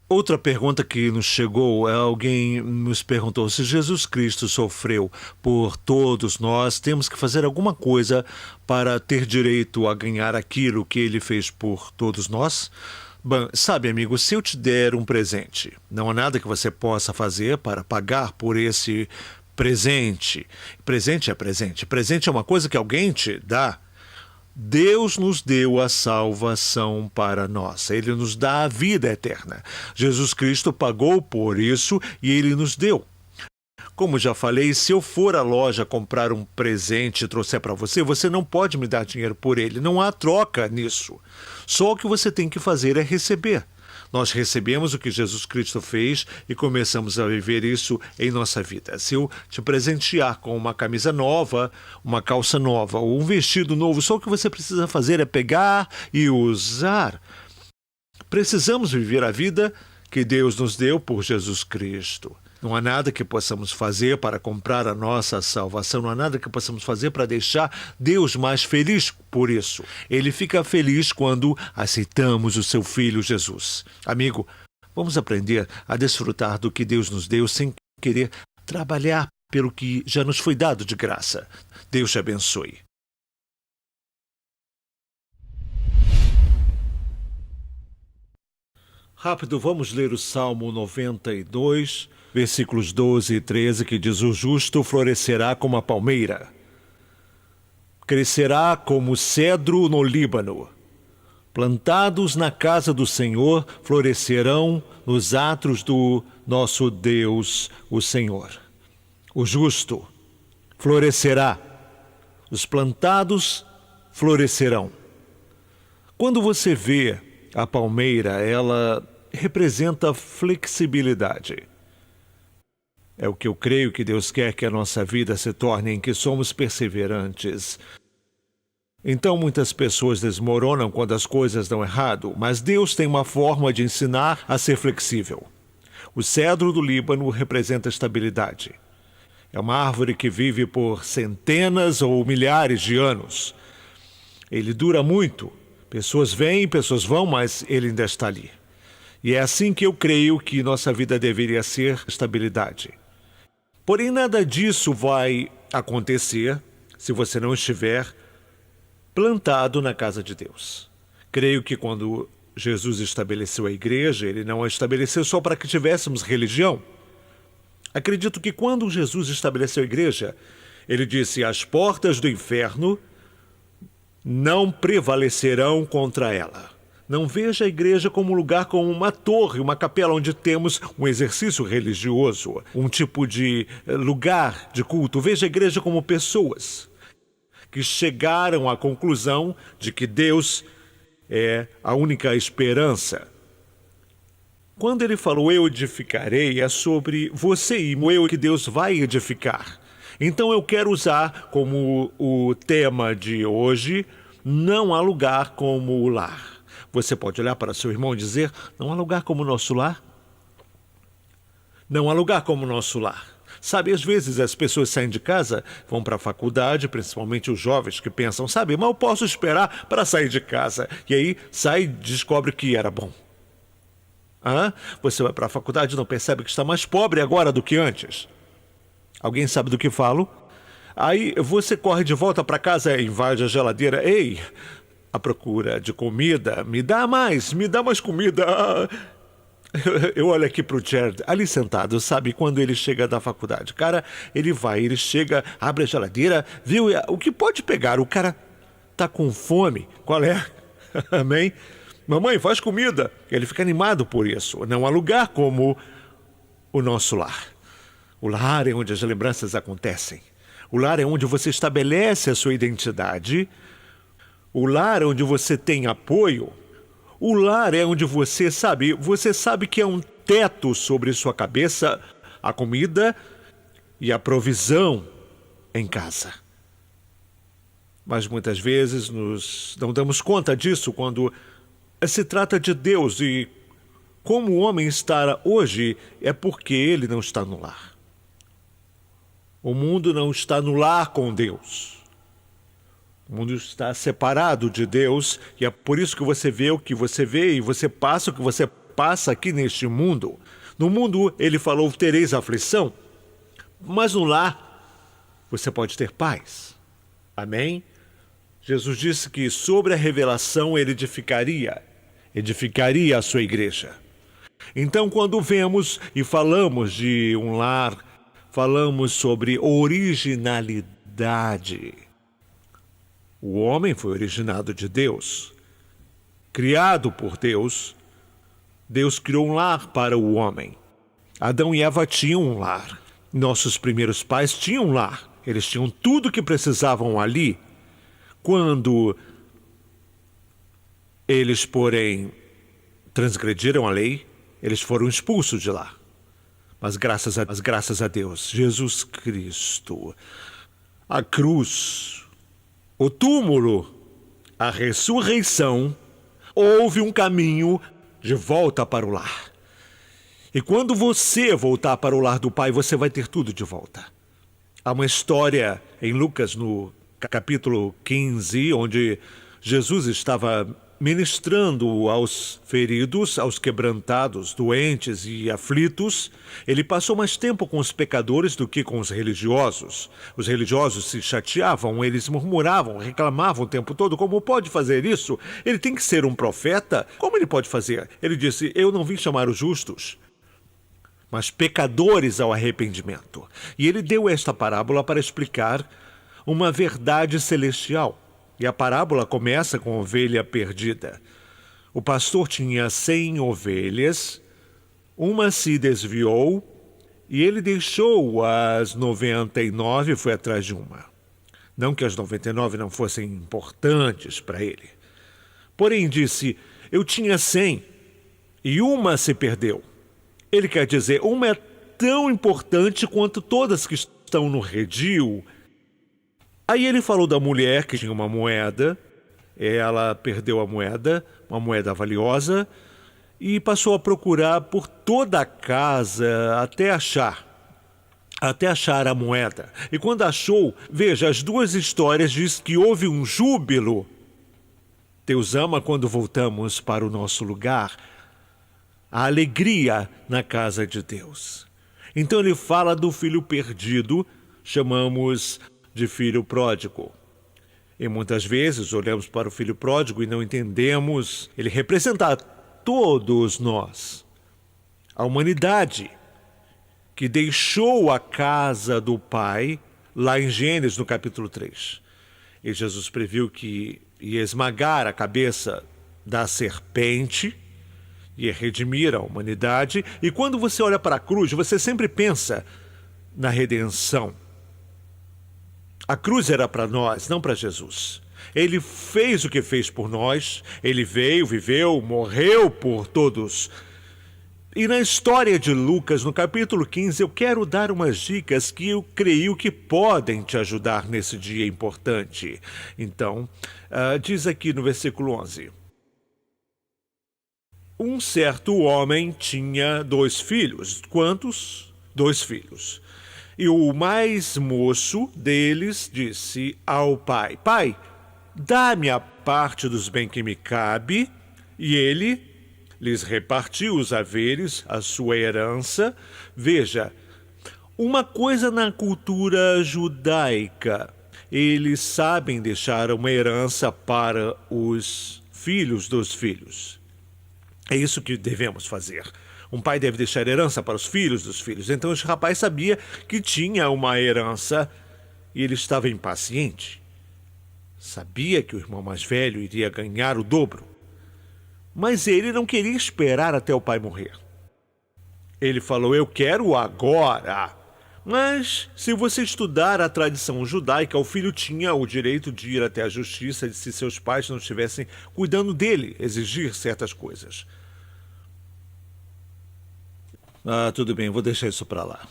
Outra pergunta que nos chegou, alguém nos perguntou: se Jesus Cristo sofreu por todos nós, temos que fazer alguma coisa para ter direito a ganhar aquilo que ele fez por todos nós? Bom, sabe, amigo, se eu te der um presente, não há nada que você possa fazer para pagar por esse presente. Presente é presente. Presente é uma coisa que alguém te dá. Deus nos deu a salvação para nós. Ele nos dá a vida eterna. Jesus Cristo pagou por isso e ele nos deu. Como já falei, se eu for à loja comprar um presente e trouxer para você, você não pode me dar dinheiro por ele. Não há troca nisso. Só o que você tem que fazer é receber. Nós recebemos o que Jesus Cristo fez e começamos a viver isso em nossa vida. Se eu te presentear com uma camisa nova, uma calça nova ou um vestido novo, só o que você precisa fazer é pegar e usar. Precisamos viver a vida que Deus nos deu por Jesus Cristo. Não há nada que possamos fazer para comprar a nossa salvação, não há nada que possamos fazer para deixar Deus mais feliz por isso. Ele fica feliz quando aceitamos o seu Filho Jesus. Amigo, vamos aprender a desfrutar do que Deus nos deu sem querer trabalhar pelo que já nos foi dado de graça. Deus te abençoe. Rápido, vamos ler o Salmo 92, versículos 12 e 13, que diz: o justo florescerá como a palmeira, crescerá como o cedro no Líbano. Plantados na casa do Senhor, florescerão nos atos do nosso Deus, o Senhor. O justo florescerá, os plantados florescerão. Quando você vê a palmeira, ela representa flexibilidade. É o que eu creio que Deus quer que a nossa vida se torne, em que somos perseverantes. Então muitas pessoas desmoronam quando as coisas dão errado, mas Deus tem uma forma de ensinar a ser flexível. O cedro do Líbano representa estabilidade. É uma árvore que vive por centenas ou milhares de anos. Ele dura muito. Pessoas vêm, pessoas vão, mas ele ainda está ali. E é assim que eu creio que nossa vida deveria ser estabilidade. Porém, nada disso vai acontecer se você não estiver plantado na casa de Deus. Creio que quando Jesus estabeleceu a igreja, ele não a estabeleceu só para que tivéssemos religião. Acredito que quando Jesus estabeleceu a igreja, ele disse: as portas do inferno não prevalecerão contra ela. Não veja a igreja como um lugar, como uma torre, uma capela onde temos um exercício religioso, um tipo de lugar de culto. Veja a igreja como pessoas que chegaram à conclusão de que Deus é a única esperança. Quando ele falou eu edificarei, é sobre você e eu que Deus vai edificar. Então eu quero usar como o tema de hoje: não há lugar como o lar. Você pode olhar para seu irmão e dizer: não há lugar como o nosso lar? Não há lugar como o nosso lar. Sabe, às vezes as pessoas saem de casa, vão para a faculdade, principalmente os jovens que pensam: sabe, mas eu posso esperar para sair de casa. E aí sai e descobre que era bom. Você vai para a faculdade e não percebe que está mais pobre agora do que antes. Alguém sabe do que falo? Aí você corre de volta para casa e invade a geladeira. Ei, à procura de comida, me dá mais comida. Eu olho aqui pro Jared, ali sentado, sabe, quando ele chega da faculdade. Cara, ele chega, abre a geladeira, viu o que pode pegar. O cara tá com fome. Qual é? Amém? Mamãe, faz comida. Ele fica animado por isso. Não há lugar como o nosso lar. O lar é onde as lembranças acontecem. O lar é onde você estabelece a sua identidade. O lar é onde você tem apoio. O lar é onde você sabe que é um teto sobre sua cabeça, a comida e a provisão em casa. Mas muitas vezes não damos conta disso quando se trata de Deus, e como o homem está hoje é porque ele não está no lar. O mundo não está no lar com Deus. O mundo está separado de Deus, e é por isso que você vê o que você vê e você passa o que você passa aqui neste mundo. No mundo, ele falou, tereis aflição, mas no lar você pode ter paz. Amém? Jesus disse que sobre a revelação ele edificaria a sua igreja. Então, quando vemos e falamos de um lar, falamos sobre originalidade. O homem foi originado de Deus, criado por Deus. Deus criou um lar para o homem. Adão e Eva tinham um lar. Nossos primeiros pais tinham um lar. Eles tinham tudo o que precisavam ali. Quando eles, porém, transgrediram a lei, eles foram expulsos de lá. Mas graças a Deus, Jesus Cristo, a cruz, o túmulo, a ressurreição, houve um caminho de volta para o lar. E quando você voltar para o lar do Pai, você vai ter tudo de volta. Há uma história em Lucas, no capítulo 15, onde Jesus estava ministrando aos feridos, aos quebrantados, doentes e aflitos. Ele passou mais tempo com os pecadores do que com os religiosos. Os religiosos se chateavam, eles murmuravam, reclamavam o tempo todo. Como pode fazer isso? Ele tem que ser um profeta? Como ele pode fazer? Ele disse, eu não vim chamar os justos, mas pecadores ao arrependimento. E ele deu esta parábola para explicar uma verdade celestial. E a parábola começa com a ovelha perdida. O pastor tinha 100 ovelhas, uma se desviou e ele deixou as 99 e foi atrás de uma. Não que as 99 não fossem importantes para ele. Porém disse, eu tinha 100 e uma se perdeu. Ele quer dizer, uma é tão importante quanto todas que estão no redil. Aí ele falou da mulher que tinha uma moeda, ela perdeu a moeda, uma moeda valiosa, e passou a procurar por toda a casa até achar a moeda. E quando achou, veja, as duas histórias diz que houve um júbilo. Deus ama quando voltamos para o nosso lugar, a alegria na casa de Deus. Então ele fala do filho perdido, chamamos de filho pródigo. E muitas vezes olhamos para o filho pródigo e não entendemos. Ele representa todos nós, a humanidade que deixou a casa do Pai, lá em Gênesis, no capítulo 3. E Jesus previu que ia esmagar a cabeça da serpente, ia redimir a humanidade. E quando você olha para a cruz, você sempre pensa na redenção. A cruz era para nós, não para Jesus. Ele fez o que fez por nós, ele veio, viveu, morreu por todos. E na história de Lucas, no capítulo 15, eu quero dar umas dicas que eu creio que podem te ajudar nesse dia importante. Então, diz aqui no versículo 11. Um certo homem tinha 2 filhos. Quantos? 2 filhos. E o mais moço deles disse ao pai, Pai, dá-me a parte dos bens que me cabe. E ele lhes repartiu os haveres, a sua herança. Veja, uma coisa na cultura judaica, eles sabem deixar uma herança para os filhos dos filhos. É isso que devemos fazer. Um pai deve deixar herança para os filhos dos filhos. Então esse rapaz sabia que tinha uma herança e ele estava impaciente. Sabia que o irmão mais velho iria ganhar o dobro. Mas ele não queria esperar até o pai morrer. Ele falou, eu quero agora. Mas, se você estudar a tradição judaica, o filho tinha o direito de ir até a justiça se seus pais não estivessem cuidando dele, exigir certas coisas. Tudo bem, vou deixar isso para lá.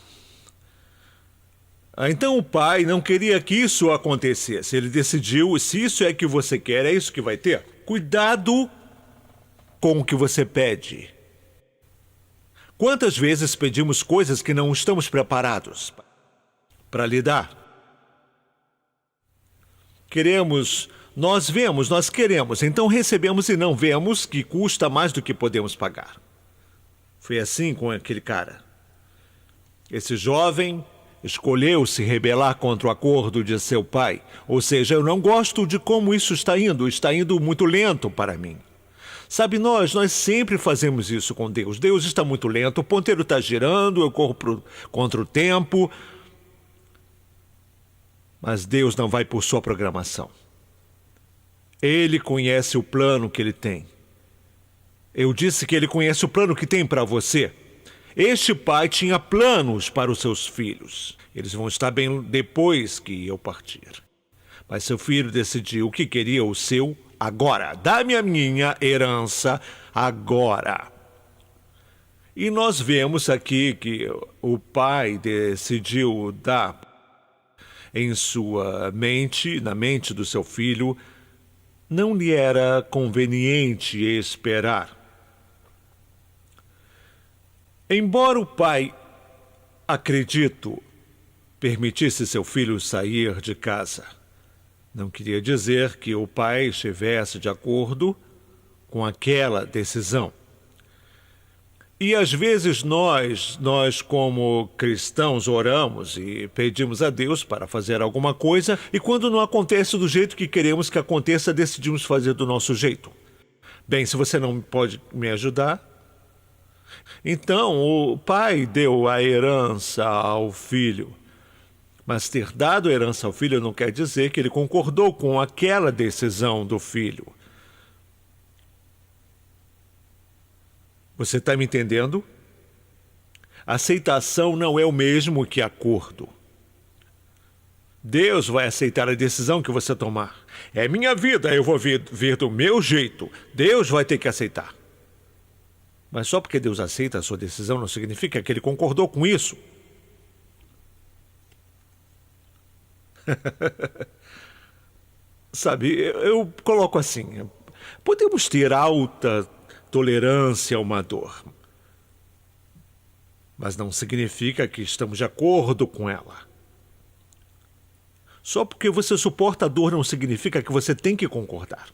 Então o pai não queria que isso acontecesse. Ele decidiu, se isso é que você quer, é isso que vai ter. Cuidado com o que você pede. Quantas vezes pedimos coisas que não estamos preparados para lidar? Nós queremos, então recebemos e não vemos que custa mais do que podemos pagar. Foi assim com aquele cara. Esse jovem escolheu se rebelar contra o acordo de seu pai. Ou seja, eu não gosto de como isso está indo muito lento para mim. Sabe, nós sempre fazemos isso com Deus. Deus está muito lento, o ponteiro está girando, eu corro contra o tempo. Mas Deus não vai por sua programação. Ele conhece o plano que Ele tem. Eu disse que Ele conhece o plano que tem para você. Este pai tinha planos para os seus filhos. Eles vão estar bem depois que eu partir. Mas seu filho decidiu que queria o seu agora. Dá-me a minha herança agora. E nós vemos aqui que o pai decidiu dar em sua mente, na mente do seu filho, não lhe era conveniente esperar. Embora o pai, acredito, permitisse seu filho sair de casa, não queria dizer que o pai estivesse de acordo com aquela decisão. E às vezes nós como cristãos oramos e pedimos a Deus para fazer alguma coisa e quando não acontece do jeito que queremos que aconteça, decidimos fazer do nosso jeito. Bem, se você não pode me ajudar, então o pai deu a herança ao filho. Mas ter dado a herança ao filho não quer dizer que ele concordou com aquela decisão do filho. Você está me entendendo? Aceitação não é o mesmo que acordo. Deus vai aceitar a decisão que você tomar. É minha vida, eu vou vir do meu jeito. Deus vai ter que aceitar. Mas só porque Deus aceita a sua decisão não significa que Ele concordou com isso. Sabe, eu coloco assim, podemos ter alta tolerância a uma dor, mas não significa que estamos de acordo com ela. Só porque você suporta a dor não significa que você tem que concordar.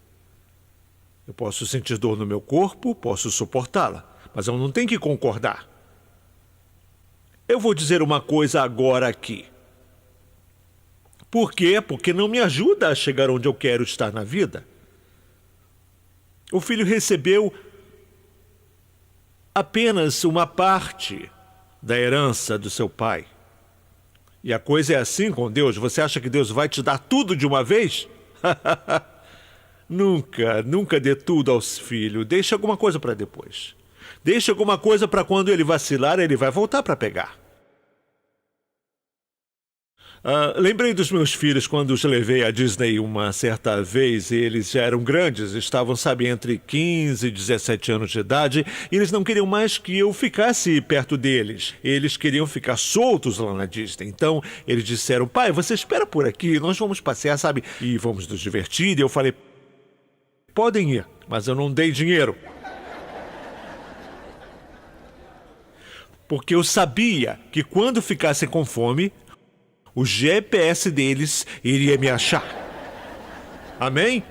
Eu posso sentir dor no meu corpo, posso suportá-la, mas eu não tenho que concordar. Eu vou dizer uma coisa agora aqui. Por quê? Porque não me ajuda a chegar onde eu quero estar na vida. O filho recebeu apenas uma parte da herança do seu pai. E a coisa é assim com Deus. Você acha que Deus vai te dar tudo de uma vez? Nunca dê tudo aos filhos. Deixa alguma coisa para depois. Deixa alguma coisa para quando ele vacilar, ele vai voltar para pegar. Lembrei dos meus filhos quando os levei à Disney uma certa vez. Eles já eram grandes, estavam, entre 15 e 17 anos de idade. E eles não queriam mais que eu ficasse perto deles. Eles queriam ficar soltos lá na Disney. Então, eles disseram, pai, você espera por aqui, nós vamos passear, e vamos nos divertir. E eu falei, podem ir, mas eu não dei dinheiro. Porque eu sabia que quando ficassem com fome, o GPS deles iria me achar. Amém?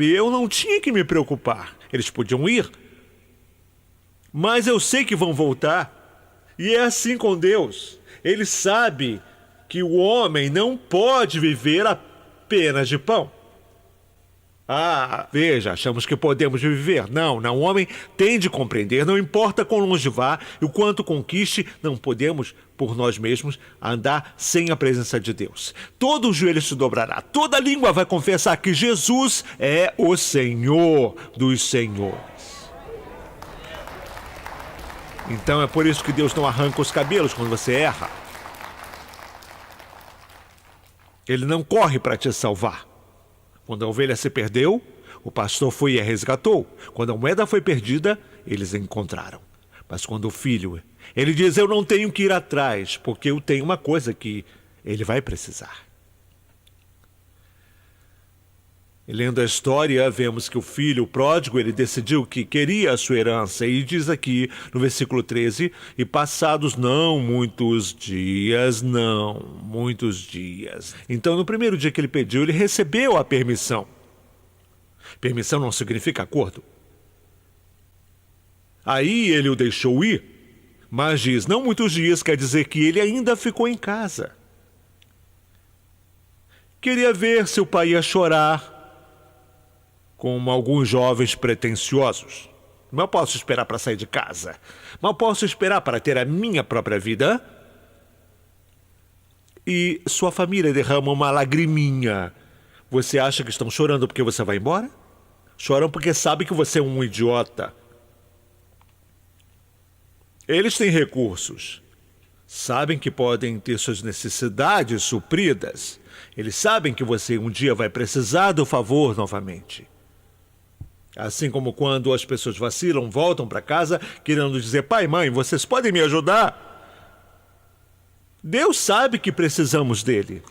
Eu não tinha que me preocupar. Eles podiam ir. Mas eu sei que vão voltar. E é assim com Deus. Ele sabe que o homem não pode viver apenas de pão. Veja, achamos que podemos viver. Não, o homem tem de compreender, não importa quão longe vá e o quanto conquiste, não podemos, por nós mesmos, andar sem a presença de Deus. Todo o joelho se dobrará, toda língua vai confessar que Jesus é o Senhor dos senhores. Então é por isso que Deus não arranca os cabelos quando você erra. Ele não corre para te salvar. Quando a ovelha se perdeu, o pastor foi e a resgatou. Quando a moeda foi perdida, eles a encontraram. Mas quando o filho, ele diz, eu não tenho que ir atrás, porque eu tenho uma coisa que ele vai precisar. E lendo a história, vemos que o filho pródigo, ele decidiu que queria a sua herança. E diz aqui no versículo 13, e passados muitos dias. Então, no primeiro dia que ele pediu, ele recebeu a permissão. Permissão não significa acordo. Aí ele o deixou ir, mas diz, não muitos dias, quer dizer que ele ainda ficou em casa. Queria ver se o pai ia chorar, como alguns jovens pretensiosos. Mal posso esperar para sair de casa. Mal posso esperar para ter a minha própria vida. E sua família derrama uma lagriminha. Você acha que estão chorando porque você vai embora? Choram porque sabem que você é um idiota. Eles têm recursos. Sabem que podem ter suas necessidades supridas. Eles sabem que você um dia vai precisar do favor novamente. Assim como quando as pessoas vacilam, voltam para casa querendo dizer, pai, mãe, vocês podem me ajudar? Deus sabe que precisamos dele.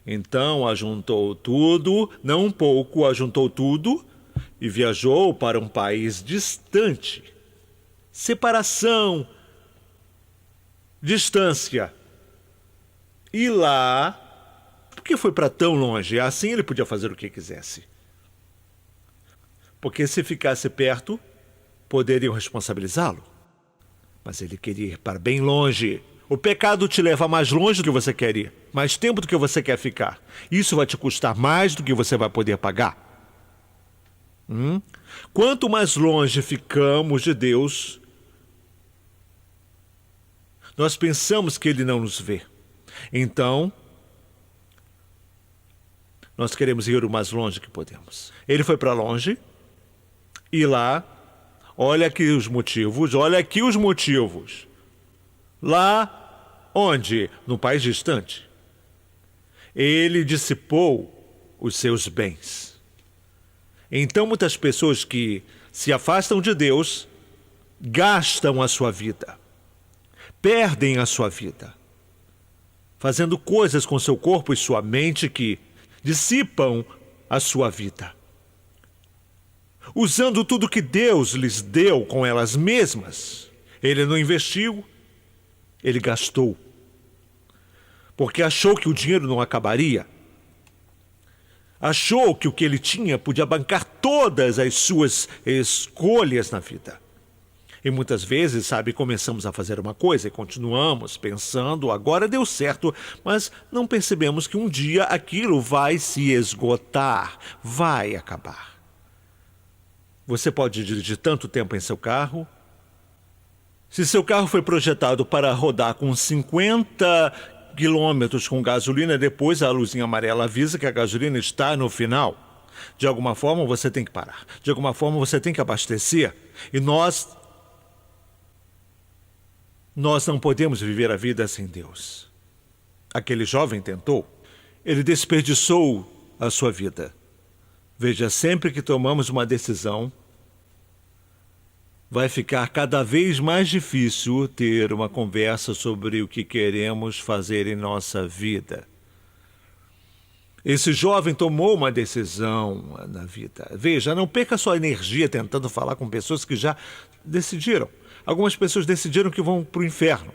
Então ajuntou tudo, não um pouco, ajuntou tudo e viajou para um país distante. Separação, distância. E lá, por que foi para tão longe? Assim ele podia fazer o que quisesse. Porque se ficasse perto, poderiam responsabilizá-lo. Mas ele queria ir para bem longe. O pecado te leva mais longe do que você quer ir, mais tempo do que você quer ficar. Isso vai te custar mais do que você vai poder pagar. Quanto mais longe ficamos de Deus, nós pensamos que Ele não nos vê. Então, nós queremos ir o mais longe que podemos. Ele foi para longe e lá, olha aqui os motivos. Lá, onde? No país distante. Ele dissipou os seus bens. Então, muitas pessoas que se afastam de Deus gastam a sua vida, perdem a sua vida, fazendo coisas com seu corpo e sua mente que dissipam a sua vida, usando tudo que Deus lhes deu com elas mesmas. Ele não investiu, ele gastou, porque achou que o dinheiro não acabaria. Achou que o que ele tinha podia bancar todas as suas escolhas na vida. E muitas vezes, começamos a fazer uma coisa e continuamos pensando, agora deu certo, mas não percebemos que um dia aquilo vai se esgotar, vai acabar. Você pode dirigir tanto tempo em seu carro. Se seu carro foi projetado para rodar com 50 quilômetros com gasolina, depois a luzinha amarela avisa que a gasolina está no final. De alguma forma você tem que parar. De alguma forma você tem que abastecer. E nós não podemos viver a vida sem Deus. Aquele jovem tentou. Ele desperdiçou a sua vida. Veja, sempre que tomamos uma decisão, vai ficar cada vez mais difícil ter uma conversa sobre o que queremos fazer em nossa vida. Esse jovem tomou uma decisão na vida. Veja, não perca sua energia tentando falar com pessoas que já decidiram. Algumas pessoas decidiram que vão para o inferno.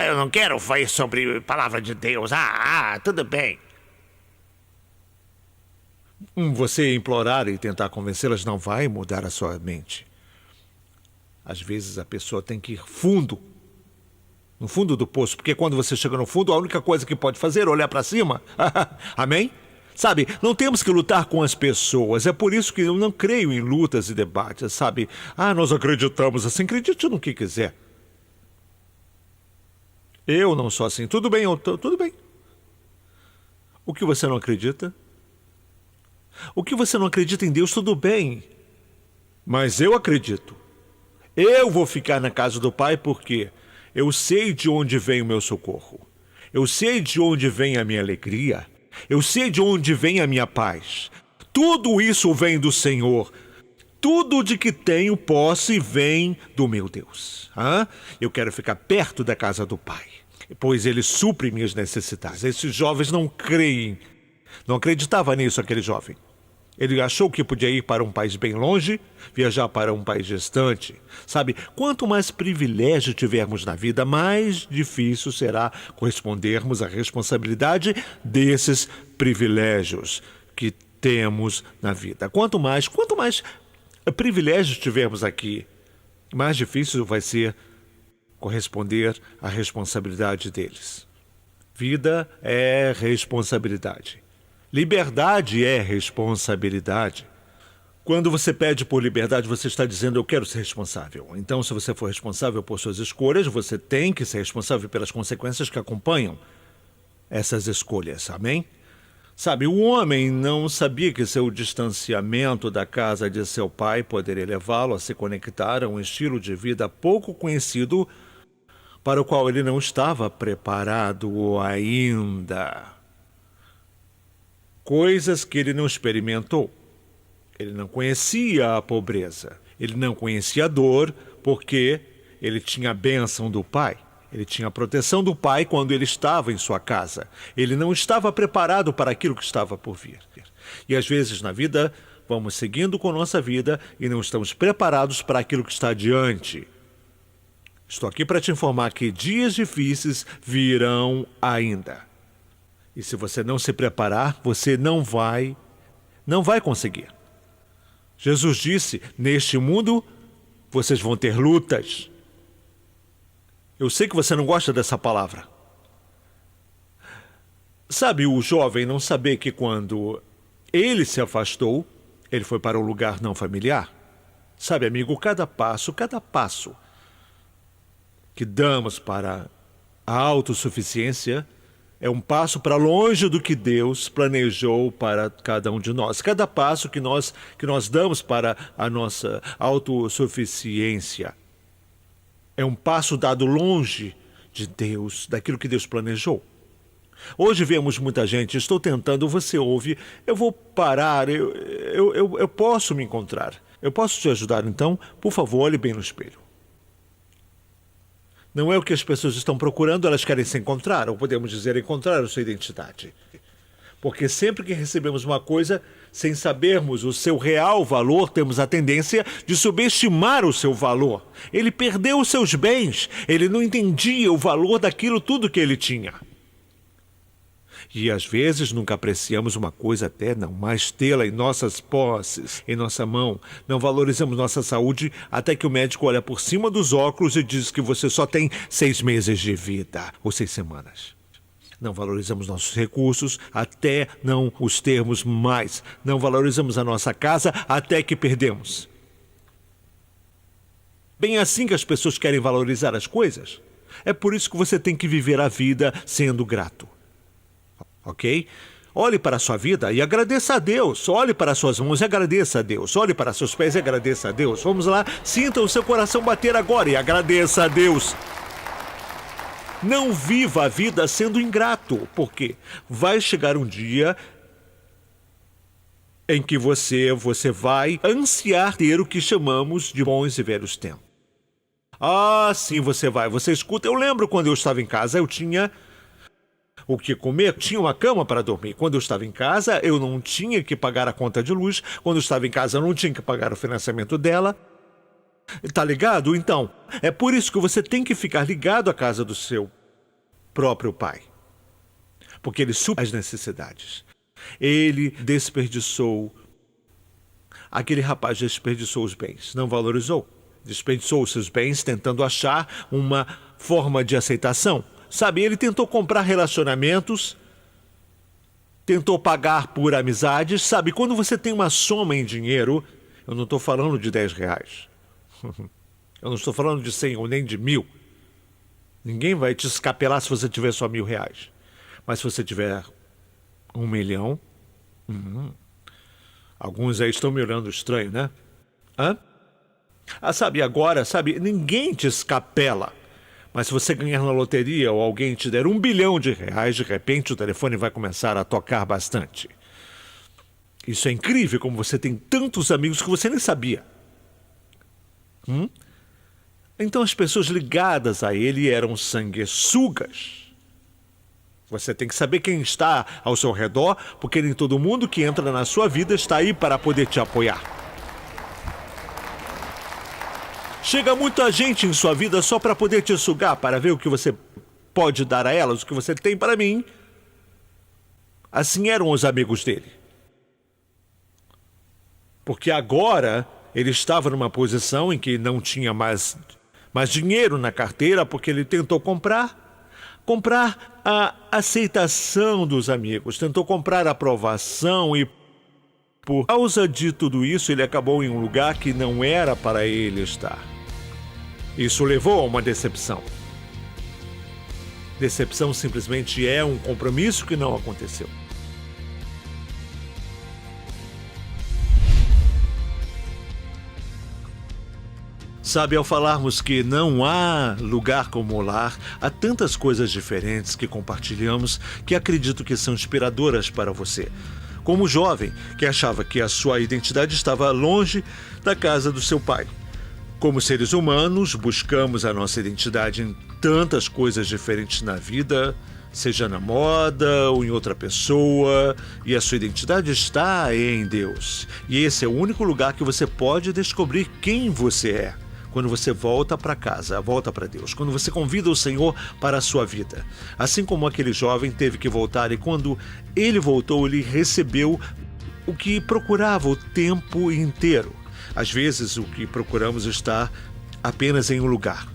Eu não quero falar sobre a palavra de Deus. Tudo bem. Você implorar e tentar convencê-las não vai mudar a sua mente. Às vezes a pessoa tem que ir no fundo do poço, porque quando você chega no fundo, a única coisa que pode fazer é olhar para cima. Amém? Não temos que lutar com as pessoas. É por isso que eu não creio em lutas e debates, nós acreditamos assim, acredite no que quiser. Eu não sou assim. Tudo bem, tudo bem. O que você não acredita? O que você não acredita em Deus, tudo bem. Mas eu acredito. Eu vou ficar na casa do Pai porque eu sei de onde vem o meu socorro. Eu sei de onde vem a minha alegria. Eu sei de onde vem a minha paz. Tudo isso vem do Senhor. Tudo de que tenho posse vem do meu Deus. Eu quero ficar perto da casa do Pai, pois Ele supre minhas necessidades. Esses jovens não creem. Não acreditava nisso, aquele jovem. Ele achou que podia ir para um país bem longe, viajar para um país distante. Quanto mais privilégio tivermos na vida, mais difícil será correspondermos à responsabilidade desses privilégios que temos na vida. Quanto mais privilégios tivermos aqui, mais difícil vai ser corresponder à responsabilidade deles. Vida é responsabilidade. Liberdade é responsabilidade. Quando você pede por liberdade, você está dizendo: eu quero ser responsável. Então, se você for responsável por suas escolhas, você tem que ser responsável pelas consequências que acompanham essas escolhas. Amém? Sabe, o homem não sabia que seu distanciamento da casa de seu pai poderia levá-lo a se conectar a um estilo de vida pouco conhecido para o qual ele não estava preparado ainda. Coisas que ele não experimentou. Ele não conhecia a pobreza. Ele não conhecia a dor porque ele tinha a bênção do pai. Ele tinha a proteção do pai quando ele estava em sua casa. Ele não estava preparado para aquilo que estava por vir. E às vezes na vida, vamos seguindo com nossa vida e não estamos preparados para aquilo que está adiante. Estou aqui para te informar que dias difíceis virão ainda. E se você não se preparar, você não vai conseguir. Jesus disse: neste mundo vocês vão ter lutas. Eu sei que você não gosta dessa palavra. Sabe, o jovem não saber que quando ele se afastou, ele foi para um lugar não familiar. Sabe, amigo, cada passo que damos para a autossuficiência é um passo para longe do que Deus planejou para cada um de nós. Cada passo que nós damos para a nossa autossuficiência é um passo dado longe de Deus, daquilo que Deus planejou. Hoje vemos muita gente: estou tentando, você ouve, eu vou parar, eu posso me encontrar. Eu posso te ajudar, então? Por favor, olhe bem no espelho. Não é o que as pessoas estão procurando, elas querem se encontrar, ou podemos dizer, encontrar a sua identidade. Porque sempre que recebemos uma coisa, sem sabermos o seu real valor, temos a tendência de subestimar o seu valor. Ele perdeu os seus bens, ele não entendia o valor daquilo tudo que ele tinha. E às vezes nunca apreciamos uma coisa até não mais tê-la em nossas posses, em nossa mão. Não valorizamos nossa saúde até que o médico olha por cima dos óculos e diz que você só tem 6 meses de vida, ou 6 semanas. Não valorizamos nossos recursos até não os termos mais. Não valorizamos a nossa casa até que perdemos. Bem assim que as pessoas querem valorizar as coisas. É por isso que você tem que viver a vida sendo grato. Ok? Olhe para a sua vida e agradeça a Deus. Olhe para as suas mãos e agradeça a Deus. Olhe para seus pés e agradeça a Deus. Vamos lá, sinta o seu coração bater agora e agradeça a Deus. Não viva a vida sendo ingrato, porque vai chegar um dia em que você vai ansiar ter o que chamamos de bons e velhos tempos. Ah, sim, você vai. Você escuta. Eu lembro quando eu estava em casa, eu tinha o que comer, tinha uma cama para dormir. Quando eu estava em casa, eu não tinha que pagar a conta de luz. Quando eu estava em casa, eu não tinha que pagar o financiamento dela. Tá ligado? Então, é por isso que você tem que ficar ligado à casa do seu próprio pai. Porque ele supre as necessidades. Ele desperdiçou. Aquele rapaz desperdiçou os bens, não valorizou. Desperdiçou os seus bens tentando achar uma forma de aceitação. Sabe, ele tentou comprar relacionamentos, tentou pagar por amizades. Sabe, quando você tem uma soma em dinheiro, eu não estou falando de 10 reais. Eu não estou falando de 100 ou nem de 1000. Ninguém vai te escapelar se você tiver só 1000 reais. Mas se você tiver 1 milhão, alguns aí estão me olhando estranho, né? Sabe, agora, ninguém te escapela. Mas se você ganhar na loteria ou alguém te der 1 bilhão de reais, de repente o telefone vai começar a tocar bastante. Isso é incrível, como você tem tantos amigos que você nem sabia. Então as pessoas ligadas a ele eram sanguessugas. Você tem que saber quem está ao seu redor, porque nem todo mundo que entra na sua vida está aí para poder te apoiar. Chega muita gente em sua vida só para poder te sugar, para ver o que você pode dar a elas, o que você tem para mim. Assim eram os amigos dele. Porque agora ele estava numa posição em que não tinha mais dinheiro na carteira, porque ele tentou comprar a aceitação dos amigos, tentou comprar a aprovação e, por causa de tudo isso, ele acabou em um lugar que não era para ele estar. Isso levou a uma decepção. Decepção simplesmente é um compromisso que não aconteceu. Sabe, ao falarmos que não há lugar como o lar, há tantas coisas diferentes que compartilhamos que acredito que são inspiradoras para você. Como o jovem que achava que a sua identidade estava longe da casa do seu pai. Como seres humanos, buscamos a nossa identidade em tantas coisas diferentes na vida, seja na moda ou em outra pessoa, e a sua identidade está em Deus. E esse é o único lugar que você pode descobrir quem você é. Quando você volta para casa, volta para Deus, quando você convida o Senhor para a sua vida. Assim como aquele jovem teve que voltar, e quando ele voltou, ele recebeu o que procurava o tempo inteiro. Às vezes, o que procuramos está apenas em um lugar,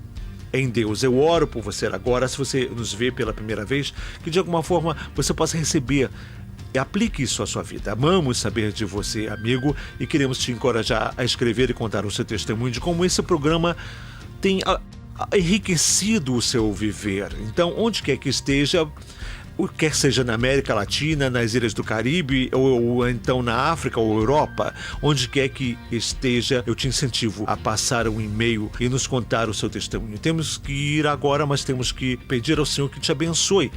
em Deus. Eu oro por você agora, se você nos vê pela primeira vez, que de alguma forma você possa receber. E aplique isso à sua vida. Amamos saber de você, amigo, e queremos te encorajar a escrever e contar o seu testemunho de como esse programa tem enriquecido o seu viver. Então, onde quer que esteja, quer seja na América Latina, nas Ilhas do Caribe, ou então na África ou Europa, onde quer que esteja, eu te incentivo a passar um e-mail e nos contar o seu testemunho. Temos que ir agora, mas temos que pedir ao Senhor que te abençoe.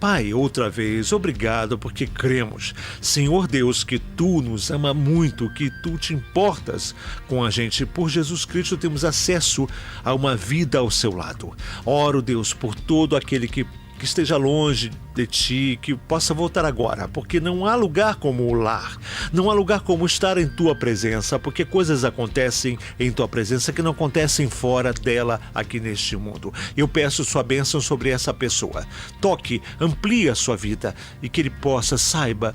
Pai, outra vez, obrigado porque cremos, Senhor Deus, que Tu nos ama muito, que Tu te importas com a gente. Por Jesus Cristo temos acesso a uma vida ao seu lado. Oro, Deus, por todo aquele que esteja longe de Ti, que possa voltar agora, porque não há lugar como o lar, não há lugar como estar em Tua presença, porque coisas acontecem em Tua presença que não acontecem fora dela aqui neste mundo. Eu peço Sua bênção sobre essa pessoa. Toque, amplie a sua vida e que ele possa, saiba,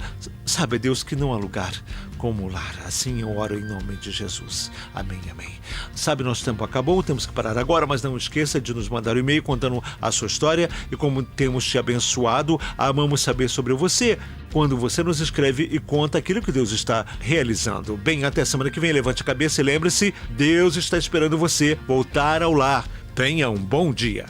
Deus, que não há lugar como o lar. Assim eu oro em nome de Jesus. Amém, amém. Sabe, nosso tempo acabou, temos que parar agora, mas não esqueça de nos mandar um e-mail contando a sua história e como temos te abençoado. Amamos saber sobre você quando você nos escreve e conta aquilo que Deus está realizando. Bem, até semana que vem. Levante a cabeça e lembre-se, Deus está esperando você voltar ao lar. Tenha um bom dia.